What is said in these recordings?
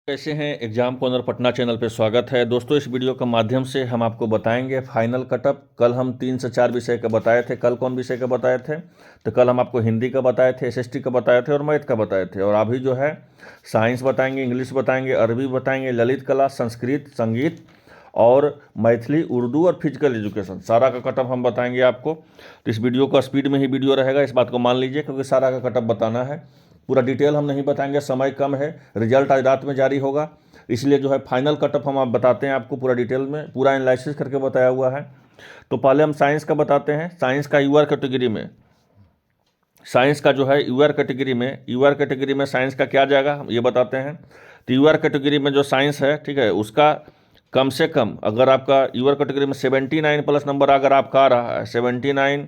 कैसे हैं exam corner Patna channel पे स्वागत है दोस्तों। इस वीडियो के माध्यम से हम आपको बताएंगे फाइनल कटअप। कल हम 3 से 4 विषय का बताए थे। कल कौन विषय का बताए थे? तो कल हम आपको हिंदी का बताए थे, एसएसटी का बताए थे और मैथ का बताए थे। और अभी जो है साइंस बताएंगे, इंग्लिश बताएंगे, अरबी बताएंगे, ललित कला, संस्कृत, संगीत और मैथिली, उर्दू और फिजिकल एजुकेशन, सारा का कटअप हम बताएंगे आपको। तो इस वीडियो का स्पीड में ही वीडियो रहेगा, इस बात को मान लीजिए, क्योंकि सारा का कटअप बताना है। पूरा डिटेल हम नहीं बताएंगे, समय कम है, रिजल्ट आज रात में जारी होगा, इसलिए जो है फाइनल कटअप हम आप बताते हैं आपको पूरा डिटेल में, पूरा एनालिसिस करके बताया हुआ है। तो पहले हम साइंस का बताते हैं। साइंस का यूआर कैटेगरी में, साइंस का जो है यूआर कैटेगरी में साइंस का क्या जाएगा हम ये बताते हैं। तो यूआर कैटेगरी में जो साइंस है, ठीक है, उसका कम से कम अगर आपका यूआर कैटेगरी में 79 प्लस नंबर अगर आपका आ रहा है, 79,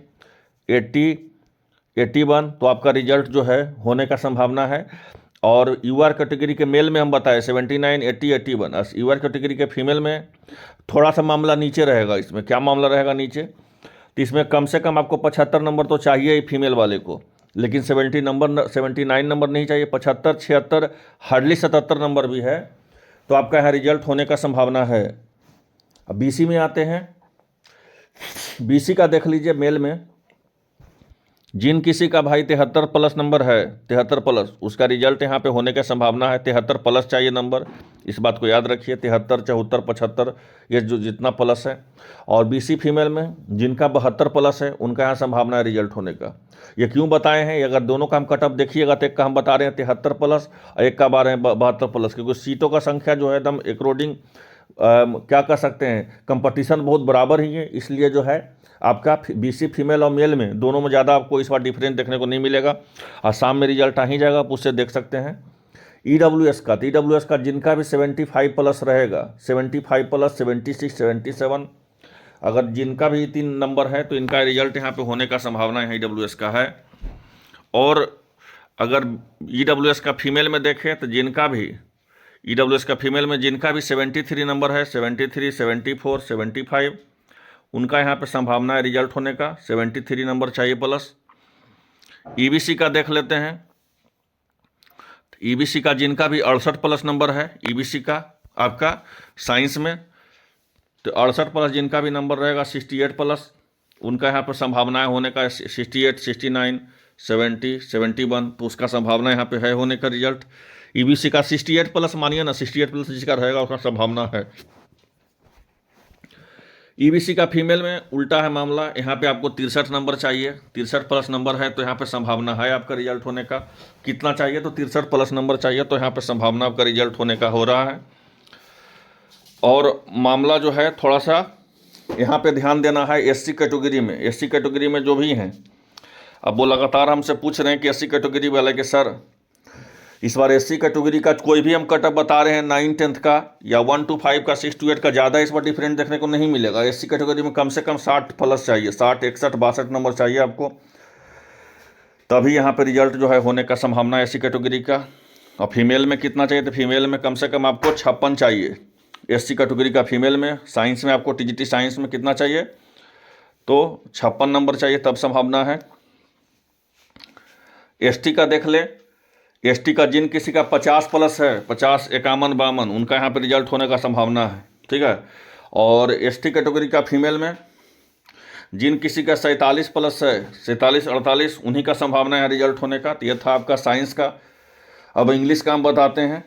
80, 81, तो आपका रिजल्ट जो है होने का संभावना है। और यूआर कैटेगरी के मेल में हम बताए 79, 80, 81। यूआर कैटेगरी के फीमेल में थोड़ा सा मामला नीचे रहेगा। इसमें क्या मामला रहेगा नीचे? तो इसमें कम से कम आपको 75 नंबर तो चाहिए ही फीमेल वाले को, लेकिन 79 नंबर नहीं चाहिए। 75, 76, हार्डली 77 नंबर भी है तो आपका यहाँ रिजल्ट होने का संभावना है। अब बीसी में आते हैं। बीसी का देख लीजिए, मेल में जिन किसी का भाई 73 प्लस नंबर है, 73 प्लस, उसका रिजल्ट यहाँ पे होने की संभावना है। 73 प्लस चाहिए नंबर, इस बात को याद रखिए। 73, 74, 75, ये जो जितना प्लस है। और बीसी फीमेल में जिनका 72 प्लस है, उनका यहाँ संभावना है रिजल्ट होने का। ये क्यों बताए हैं? अगर दोनों का हम कटअप देखिएगा तो एक का हम बता रहे हैं 73 प्लस और एक का बता रहे हैं 72 प्लस, क्योंकि सीटों का संख्या जो है एकदम अकॉर्डिंग क्या कर सकते हैं, कंपटीशन बहुत बराबर ही है, इसलिए जो है आपका बीसी फीमेल और मेल में दोनों में ज़्यादा आपको इस बार डिफरेंस देखने को नहीं मिलेगा। और शाम में रिजल्ट आ ही जाएगा, आप उससे देख सकते हैं। ईडब्ल्यूएस का, तो ईडब्ल्यूएस का जिनका भी 75 प्लस रहेगा, 75 प्लस, 76, 77, अगर जिनका भी 3 नंबर है तो इनका रिजल्ट यहाँ पे होने का संभावना है, ईडब्ल्यूएस का है। और अगर ईडब्ल्यूएस का फीमेल में देखें तो जिनका भी ईडब्ल्यूएस का फीमेल में जिनका भी 73 नंबर है, 73, 74, 75, उनका यहाँ पे संभावना है रिजल्ट होने का। 73 नंबर चाहिए प्लस। ईबीसी का देख लेते हैं। ईबीसी का जिनका भी 68 प्लस नंबर है, ईबीसी का आपका साइंस में, तो 68 प्लस जिनका भी नंबर रहेगा, 68 प्लस, उनका यहाँ पर संभावना होने का 68, 69, 70, 71, तो उसका संभावना यहाँ पे है होने का रिजल्ट। ईबीसी का 68 प्लस मानिए ना, 68 प्लस जिसका रहेगा उसका संभावना है। ईबीसी का फीमेल में उल्टा है मामला, यहाँ पे आपको 63 नंबर चाहिए। 63 प्लस नंबर है तो यहाँ पे संभावना है आपका रिजल्ट होने का। कितना चाहिए? तो 63 प्लस नंबर चाहिए, तो यहाँ पे संभावना आपका रिजल्ट होने का हो रहा है। और मामला जो है थोड़ा सा यहाँ पे ध्यान देना है एससी कैटेगरी में। एससी कैटेगरी में जो भी हैं, अब वो लगातार हमसे पूछ रहे हैं कि एससी कैटेगरी वाले के सर इस बार एससी कैटेगरी का कोई भी हम कटअप बता रहे हैं 9, 10 का या 1 to 5 का, 6 to 8 का, ज़्यादा इस बार डिफरेंट देखने को नहीं मिलेगा। एससी कैटेगरी में कम से कम 60 प्लस चाहिए, 60, 61, 62 नंबर चाहिए आपको, तभी यहाँ पे रिजल्ट जो है होने का संभावना है एससी कैटेगरी का। और फीमेल में कितना चाहिए? तो फीमेल में कम से कम आपको 56 चाहिए। एससी कैटेगरी का फीमेल में, साइंस में आपको टीजीटी साइंस में कितना चाहिए? तो 56 नंबर चाहिए, तब संभावना है। एसटी का देख ले। एसटी का जिन किसी का 50 प्लस है, 50, 51, 52, उनका यहाँ पे रिजल्ट होने का संभावना है, ठीक है। और एसटी कैटेगरी का फीमेल में जिन किसी का 47 प्लस है, 47, 48, उन्हीं का संभावना है रिजल्ट होने का। तो यह था आपका साइंस का। अब इंग्लिश का हम बताते हैं,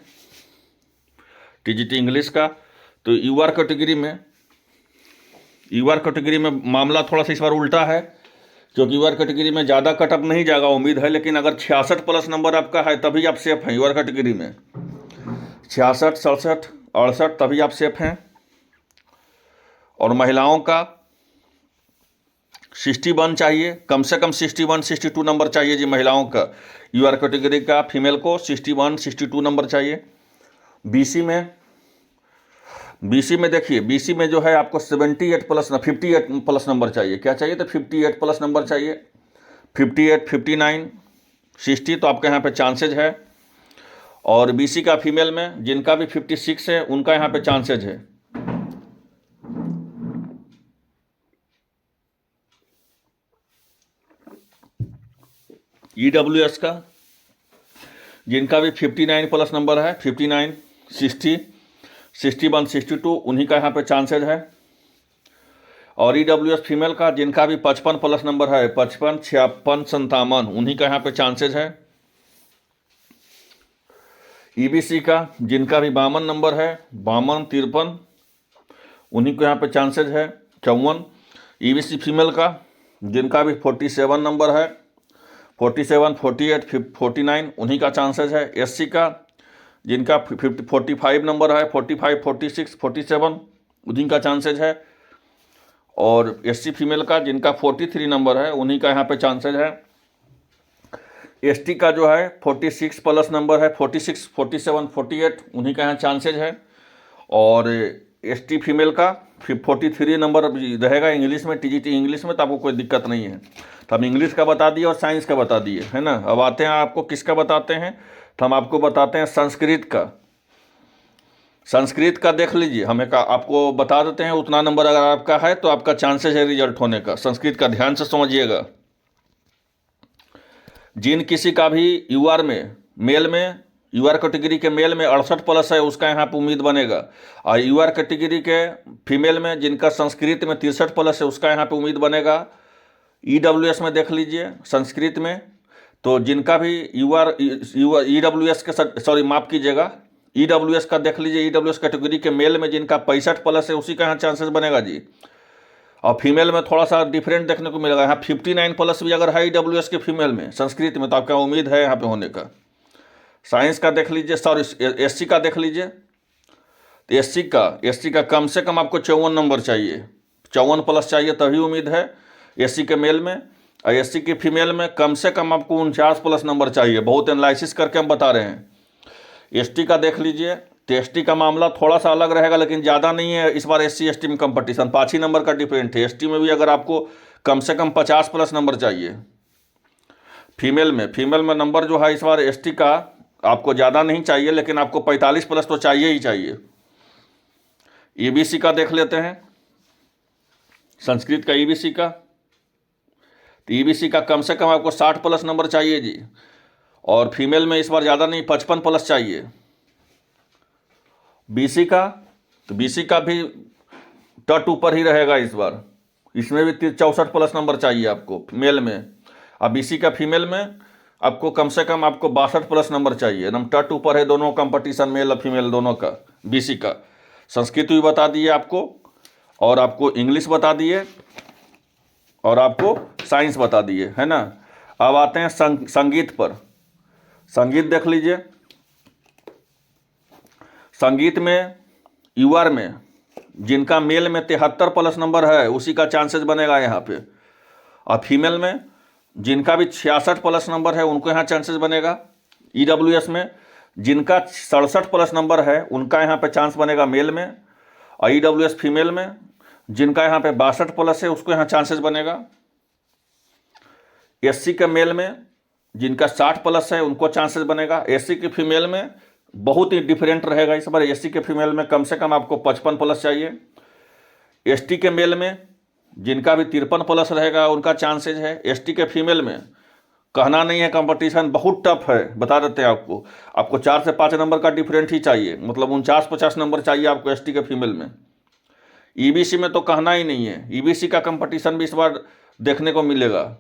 टीजीटी इंग्लिश का। तो यूआर कैटेगरी में मामला थोड़ा सा इस बार उल्टा है, क्योंकि यूआर कैटेगरी में ज़्यादा कटअप नहीं जाएगा उम्मीद है, लेकिन अगर 66 प्लस नंबर आपका है तभी आप सेफ हैं यूआर कैटेगरी में। 66, 67, 68 तभी आप सेफ हैं। और महिलाओं का 61 चाहिए, कम से कम 61, 62 नंबर चाहिए जी महिलाओं का। यूआर कैटेगरी का फीमेल को 61, 62 नंबर चाहिए। बीसी में देखिए, बीसी में जो है आपको 78 प्लस 58 प्लस नंबर चाहिए। क्या चाहिए? तो 58 प्लस नंबर चाहिए। 58, 59, 60, तो आपके यहाँ पे चांसेज है। और बीसी का फीमेल में जिनका भी 56 है, उनका यहाँ पे चांसेज है। ईडब्ल्यूएस का जिनका भी 59 प्लस नंबर है, 59, 61, 62 उन्हीं का यहाँ पे चांसेज है। और EWS फीमेल का जिनका भी 55 प्लस नंबर है, 55, 56, 57 उन्हीं का यहाँ पे चांसेज है। EBC का जिनका भी 52 नंबर है, 52, 53 उन्हीं को यहाँ पे चांसेज है। 54 EBC फीमेल का जिनका भी 47 नंबर है, 47, 48, 49 उन्हीं का चांसेज है। SC का जिनका 45 नंबर है, 45, 46, 47 उन्हीं का चांसेज है। और SC फीमेल का जिनका 43 नंबर है उन्हीं का यहाँ पे चांसेज है। ST का जो है 46 प्लस नंबर है, 46, 47, 48 उन्हीं का यहाँ चांसेज है। और ST फीमेल का 43 नंबर रहेगा इंग्लिश में, TGT इंग्लिश में, तो आपको कोई दिक्कत नहीं है। तो हम इंग्लिश का बता दिए और साइंस का बता दिए, है ना। अब आते हैं आपको किसका बताते हैं, तो हम आपको बताते हैं संस्कृत का। संस्कृत का देख लीजिए, हमें आपको बता देते हैं उतना नंबर अगर आपका है तो आपका चांसेस है रिजल्ट होने का। संस्कृत का ध्यान से समझिएगा। जिन किसी का भी UR में मेल में UR कैटेगरी के मेल में 68 प्लस है उसका यहाँ पे उम्मीद बनेगा। और UR कैटेगरी के फीमेल में जिनका संस्कृत में 63 प्लस है उसका यहाँ पे उम्मीद बनेगा। EWS में देख लीजिए संस्कृत में, तो जिनका भी EWS के सॉरी माफ़ कीजिएगा, EWS का देख लीजिए, EWS कैटेगरी के मेल में जिनका 65 प्लस है उसी का यहाँ चांसेस बनेगा जी। और फीमेल में थोड़ा सा डिफरेंट देखने को मिलेगा, यहाँ 59 प्लस भी अगर है EWS के फीमेल में संस्कृत में तो आपका उम्मीद है यहाँ पे होने का। साइंस का देख लीजिए, सॉरी SC का देख लीजिए, तो SC का कम से कम आपको 54 नंबर चाहिए, 54 प्लस चाहिए तभी उम्मीद है SC के मेल में। और SC के फीमेल में कम से कम आपको 49 प्लस नंबर चाहिए। बहुत एनालिसिस करके हम बता रहे हैं। ST का देख लीजिए, तो ST का मामला थोड़ा सा अलग रहेगा लेकिन ज़्यादा नहीं है इस बार SC ST में कंपटीशन, 5 ही नंबर का डिफरेंट है। ST में भी अगर आपको कम से कम 50 प्लस नंबर चाहिए। फीमेल में नंबर जो है इस बार ST का आपको ज़्यादा नहीं चाहिए लेकिन आपको 45 प्लस तो चाहिए ही चाहिए। EBC का देख लेते हैं, संस्कृत का EBC का, तो EBC का कम से कम आपको 60 प्लस नंबर चाहिए जी। और फीमेल में इस बार ज़्यादा नहीं, 55 प्लस चाहिए। BC का, तो BC का भी टट ऊपर ही रहेगा इस बार, इसमें भी 64 प्लस नंबर चाहिए आपको मेल में। अब BC का फीमेल में आपको कम से कम आपको 62 प्लस नंबर चाहिए, एकदम टट ऊपर है दोनों कंपटीशन, मेल और फीमेल दोनों का। BC का संस्कृत भी बता दिए आपको, और आपको इंग्लिश बता दिए, और आपको साइंस बता दिए, है ना। अब आते हैं संगीत पर। संगीत देख लीजिए, संगीत में UR में जिनका मेल में 73 प्लस नंबर है उसी का चांसेस बनेगा यहाँ पे। और फीमेल में जिनका भी 66 प्लस नंबर है उनको यहाँ चांसेस बनेगा। EWS में जिनका 67 प्लस नंबर है उनका यहाँ पे चांस बनेगा मेल में। और EWS फीमेल में जिनका यहाँ पे 62 प्लस है उसको यहाँ चांसेस बनेगा। SC के मेल में जिनका 60 प्लस है उनको चांसेस बनेगा। SC के फीमेल में बहुत ही डिफरेंट रहेगा इस बार। SC के फीमेल में कम से कम आपको 55 प्लस चाहिए। ST के मेल में जिनका भी 53 प्लस रहेगा उनका चांसेज है। ST के फीमेल में कहना नहीं है, कंपटीशन बहुत टफ है, बता देते हैं आपको 4 से 5 नंबर का डिफरेंट ही चाहिए, मतलब 49-50 नंबर चाहिए आपको ST के फीमेल में। EBC में तो कहना ही नहीं है, EBC का कंपटीशन भी इस बार देखने को मिलेगा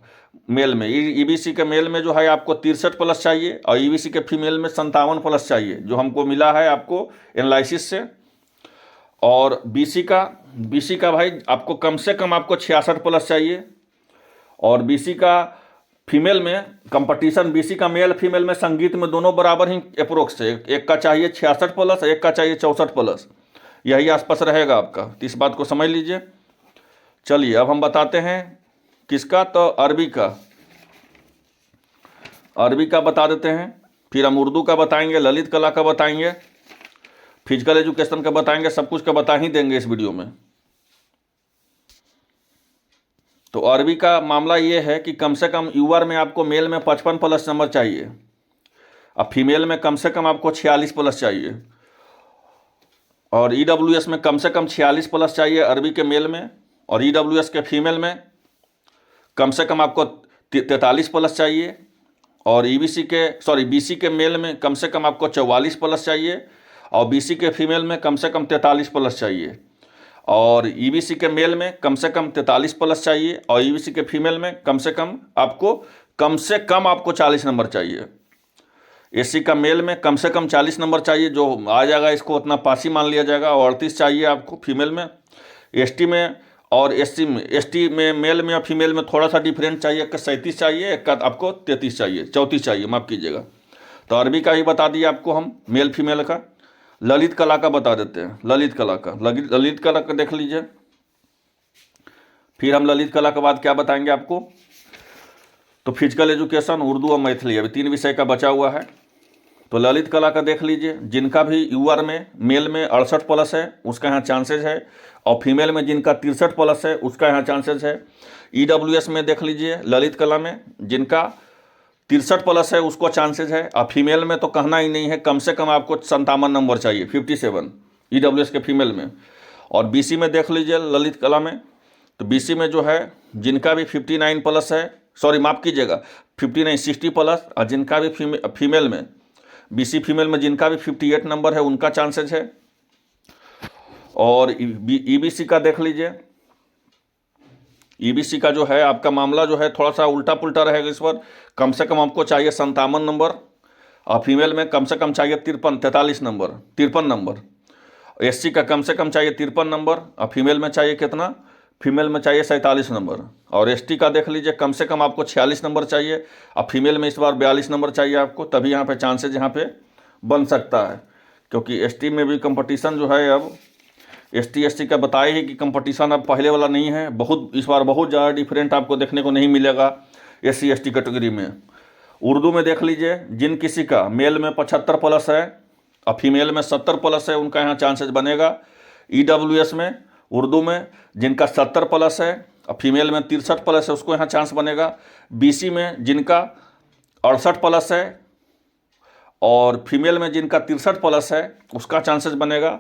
मेल में। EBC के मेल में जो है आपको 63 प्लस चाहिए, और EBC के फीमेल में 57 प्लस चाहिए, जो हमको मिला है आपको एनालिसिस से। और BC का भाई आपको कम से कम आपको 66 प्लस चाहिए। और BC का फीमेल में कंपटीशन, BC का मेल फीमेल में संगीत में दोनों बराबर ही अप्रोक्स है, एक का चाहिए 66 प्लस, एक का चाहिए 64 प्लस, यही आसपास रहेगा आपका। तो इस बात को समझ लीजिए। चलिए अब हम बताते हैं किसका, तो अरबी का बता देते हैं, फिर हम उर्दू का बताएंगे, ललित कला का बताएंगे, फिजिकल एजुकेशन का बताएंगे, सब कुछ का बता ही देंगे इस वीडियो में। तो अरबी का मामला ये है कि कम से कम UR में आपको मेल में 55 प्लस नंबर चाहिए, अब फीमेल में कम से कम आपको 46 प्लस चाहिए। और EWS में कम से कम 46 प्लस चाहिए अरबी के मेल में, और EWS के फीमेल में कम से कम आपको 43 प्लस चाहिए। और BC के मेल में कम से कम आपको 44 प्लस चाहिए। और बीसी के फीमेल में कम से कम 43 प्लस चाहिए, और ईबीसी के मेल में कम से कम 43 प्लस चाहिए, और ईबीसी के फीमेल में कम से कम आपको 40 नंबर चाहिए। एससी का मेल में कम से कम 40 नंबर चाहिए, जो आ जाएगा इसको उतना पास ही मान लिया जाएगा, और 38 चाहिए आपको फीमेल में। एसटी में और एसटी में मेल में और फीमेल में थोड़ा सा डिफरेंट चाहिए, एक का 37 चाहिए, एक का आपको 33 चाहिए, 34 चाहिए, माफ़ कीजिएगा। तो अरबी का ही बता दिया आपको हम, मेल फीमेल का। ललित कला का बता देते हैं, ललित कला का देख लीजिए। फिर हम ललित कला के बाद क्या बताएंगे आपको, तो फिजिकल एजुकेशन, उर्दू और मैथिली, अभी 3 विषय का बचा हुआ है। तो ललित कला का देख लीजिए, जिनका भी यूआर में मेल में 68 प्लस है उसका यहाँ चांसेज है, और फीमेल में जिनका 63 प्लस है उसका यहाँ चांसेज है। ईडब्ल्यूएस में देख लीजिए, ललित कला में जिनका 63 प्लस है उसको चांसेज है, और फीमेल में तो कहना ही नहीं है, कम से कम आपको 57 नंबर चाहिए, 57 ईडब्ल्यूएस के फीमेल में। और बीसी में देख लीजिए ललित कला में, तो बीसी में जो है जिनका भी 59 प्लस है, सॉरी माफ़ कीजिएगा 59 60 प्लस, और जिनका भी फीमेल में बीसी फीमेल में जिनका भी 58 नंबर है उनका चांसेज है। और ईबीसी का देख लीजिए, ईबीसी का जो है आपका मामला जो है थोड़ा सा उल्टा पुल्टा रहेगा इस पर। कम से कम आपको चाहिए 57 नंबर, और फीमेल में कम से कम चाहिए 53 नंबर। एससी का कम से कम चाहिए 53 नंबर, और फीमेल में चाहिए कितना, फीमेल में चाहिए 47 नंबर। और एसटी का देख लीजिए, कम से कम आपको 46 नंबर चाहिए, और फीमेल में इस बार 42 नंबर चाहिए आपको, तभी यहाँ पे चांसेज यहाँ पे बन सकता है। क्योंकि एसटी में भी कंपटीशन जो है, अब एसटी का बताए ही कि कंपटीशन अब पहले वाला नहीं है, बहुत इस बार बहुत ज़्यादा डिफरेंट आपको देखने को नहीं मिलेगा एससी एसटी कैटेगरी में। उर्दू में देख लीजिए, जिन किसी का मेल में 75 प्लस है और फीमेल में 70 प्लस है उनका यहाँ चांसेज बनेगा। ईडब्ल्यूएस में उर्दू में जिनका 70 प्लस है और फीमेल में 63 प्लस है उसको यहाँ चांस बनेगा। बीसी में जिनका 68 प्लस है और फीमेल में जिनका 63 प्लस है उसका चांसेस बनेगा।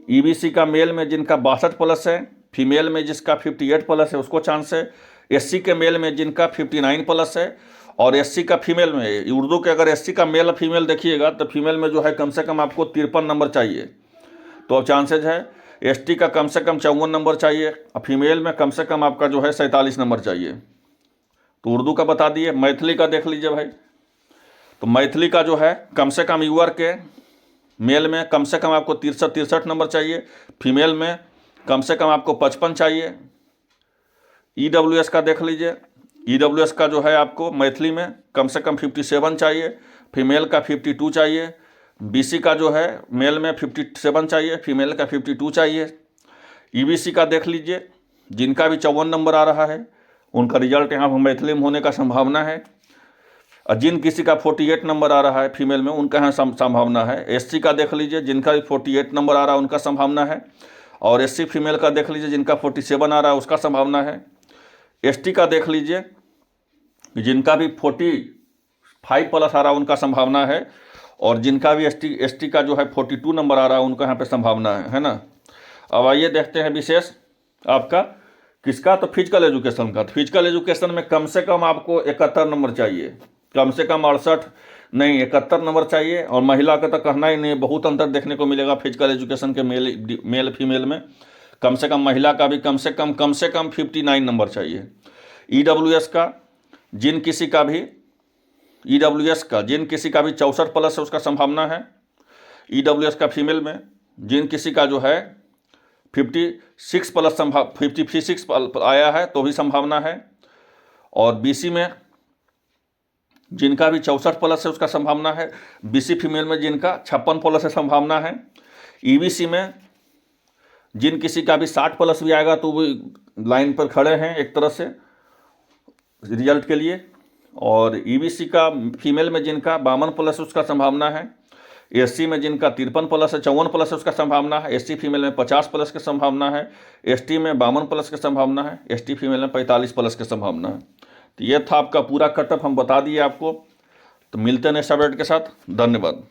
ईबीसी का मेल में जिनका 62 प्लस है, फीमेल में जिसका 58 प्लस है उसको चांस है। एससी के मेल में जिनका 59 प्लस है, और एससी का फीमेल में, उर्दू के अगर एससी का मेल और फीमेल देखिएगा तो फीमेल में जो है कम से कम आपको 53 नंबर चाहिए, तो अब चांसेज है। एसटी का कम से कम 54 नंबर चाहिए और फीमेल में कम से कम आपका जो है 47 नंबर चाहिए। तो उर्दू का बता दिए। मैथिली का देख लीजिए भाई, तो मैथिली का जो है कम से कम यूआर के मेल में कम से कम आपको 63 नंबर चाहिए, फीमेल में कम से कम आपको 55 चाहिए। ईडब्ल्यूएस का देख लीजिए, ईडब्ल्यूएस का जो है आपको मैथिली में कम से कम 57 चाहिए, फीमेल का 52 चाहिए। बीसी का जो है मेल में 57 चाहिए, फीमेल का 52 चाहिए। ईबीसी का देख लीजिए, जिनका भी 54 नंबर आ रहा है उनका रिजल्ट यहाँ पर मैथिली में होने का संभावना है, और जिन किसी का 48 नंबर आ रहा है फीमेल में उनका यहाँ संभावना है। एससी का देख लीजिए, जिनका भी 48 नंबर आ रहा है उनका संभावना है, और एससी फीमेल का देख लीजिए जिनका 47 आ रहा है उसका संभावना है। एसटी का देख लीजिए, जिनका भी 45 प्लस आ रहा है उनका संभावना है, और जिनका भी एसटी का जो है 42 नंबर आ रहा है उनका यहाँ पे संभावना है ना। अब आइए देखते हैं विशेष आपका किसका, तो फिजिकल एजुकेशन का। तो फिजिकल एजुकेशन में कम से कम आपको 71 नंबर चाहिए, कम से कम 68 नहीं 71 नंबर चाहिए। और महिला का तो कहना ही नहीं, बहुत अंतर देखने को मिलेगा फिजिकल एजुकेशन के मेल फीमेल में। कम से कम महिला का भी कम से कम 59 नंबर चाहिए। ईडब्ल्यूएस का जिन किसी का भी 64 प्लस है उसका संभावना है। ईडब्ल्यूएस का फीमेल में जिन किसी का जो है 56 प्लस 56 आया है तो भी संभावना है। और बीसी में जिनका भी 64 प्लस है उसका संभावना है। बीसी फीमेल में जिनका 56 प्लस है संभावना है। ईबीसी में जिन किसी का भी 60 प्लस भी आएगा तो वो लाइन पर खड़े हैं एक तरह से रिजल्ट के लिए। और ईबीसी का फीमेल में जिनका 52 प्लस उसका संभावना है। एससी में जिनका 53 प्लस है 54 प्लस उसका संभावना है। एससी फीमेल में 50 प्लस की संभावना है। एसटी में 52 प्लस की संभावना है। एसटी फीमेल में 45 प्लस की संभावना है। तो ये था आपका पूरा कटअप, हम बता दिए आपको। तो मिलते हैं नेक्स्ट अपडेट के साथ। धन्यवाद।